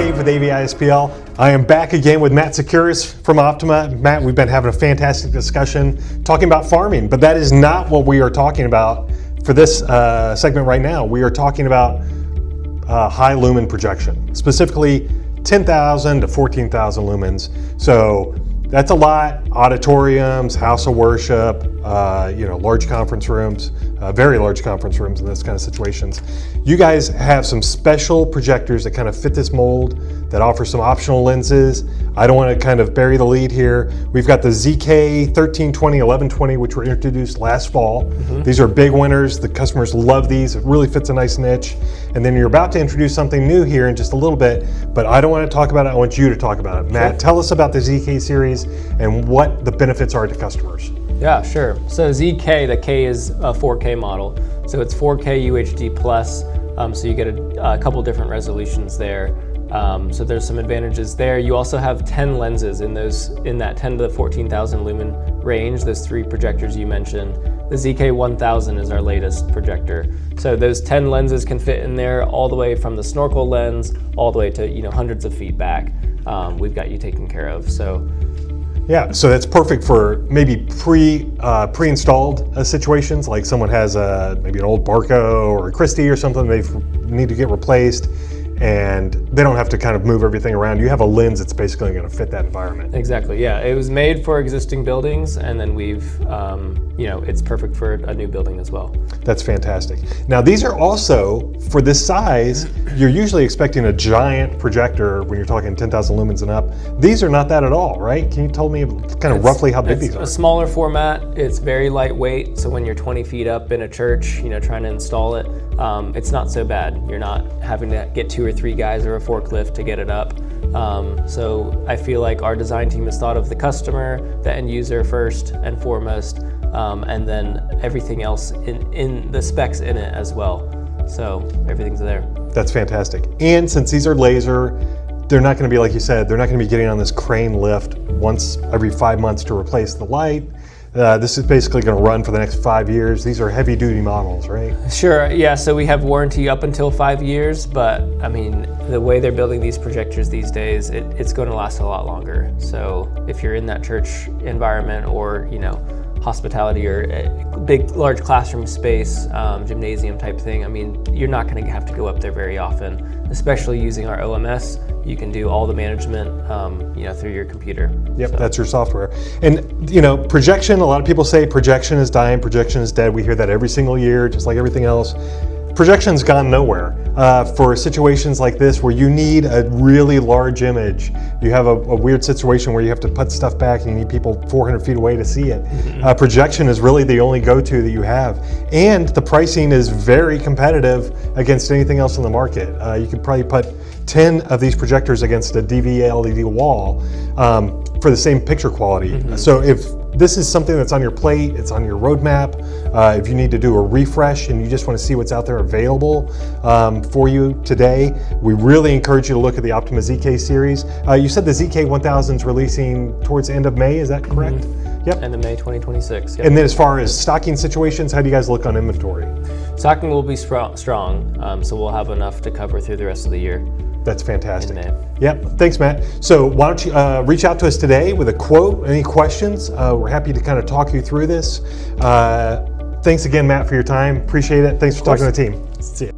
Dave with AVI-SPL. I am back again with Matt Sekuras from Optoma. Matt, we've been having a fantastic discussion talking about farming, but that is not what we are talking about for this segment right now. We are talking about high lumen projection, specifically 10,000 to 14,000 lumens. So that's a lot. Auditoriums, house of worship, large conference rooms, very large conference rooms in this kind of situations. You guys have some special projectors that kind of fit this mold, that offer some optional lenses. I don't want to kind of bury the lead here. We've got the ZK 1320, 1120, which were introduced last fall. These are big winners. The customers love these. It really fits a nice niche. And then you're about to introduce something new here in just a little bit, but I don't want to talk about it. I want you to talk about it. Matt, tell us about the ZK series and what the benefits are to customers. Yeah, sure. So ZK, the K is a 4K model. So it's 4K UHD plus. So you get a couple different resolutions there. So there's some advantages there. You also have 10 lenses in that 10 to 14,000 lumen range, those 3 projectors you mentioned. The ZK 1000 is our latest projector. So those 10 lenses can fit in there all the way from the snorkel lens all the way to hundreds of feet back. We've got you taken care of. So yeah, so that's perfect for maybe pre-installed situations, like someone has maybe an old Barco or a Christie or something they need to get replaced, and they don't have to kind of move everything around. You have a lens that's basically going to fit that environment. Exactly, yeah. It was made for existing buildings, and then we've, it's perfect for a new building as well. That's fantastic. Now these are also, for this size, you're usually expecting a giant projector when you're talking 10,000 lumens and up. These are not that at all, right? Can you tell me kind of roughly how big these are? It's a smaller format. It's very lightweight, so when you're 20 feet up in a church, trying to install it, it's not so bad. You're not having to get 2 or 3 guys or a forklift to get it up. So I feel like our design team has thought of the customer, the end user first and foremost, and then everything else in the specs in it as well. So everything's there. That's fantastic. And since these are laser, they're not going to be, like you said, they're not going to be getting on this crane lift once every 5 months to replace the light. This is basically going to run for the next 5 years. These are heavy duty models, right? Sure, yeah, so we have warranty up until 5 years, but I mean, the way they're building these projectors these days, it's going to last a lot longer. So if you're in that church environment or, hospitality or a big, large classroom space, gymnasium type thing, I mean, you're not going to have to go up there very often, especially using our OMS. You can do all the management, through your computer. Yep, so that's your software. And projection, a lot of people say projection is dying, projection is dead. We hear that every single year, just like everything else. Projection's gone nowhere. For situations like this where you need a really large image, you have a weird situation where you have to put stuff back and you need people 400 feet away to see it. Projection is really the only go-to that you have. And the pricing is very competitive against anything else in the market. You could probably put 10 of these projectors against a DV LED wall for the same picture quality. So if this is something that's on your plate, it's on your roadmap, if you need to do a refresh and you just want to see what's out there available for you today, we really encourage you to look at the Optoma ZK series. You said the ZK 1000 is releasing towards the end of May, is that correct? Yep. End of May 2026. Yep. And then as far as stocking situations, how do you guys look on inventory? Stocking will be strong, so we'll have enough to cover through the rest of the year. That's fantastic. Yep, thanks Matt. So why don't you reach out to us today with a quote, any questions? We're happy to kind of talk you through this. Thanks again, Matt, for your time. Appreciate it. Thanks for talking to the team. See ya.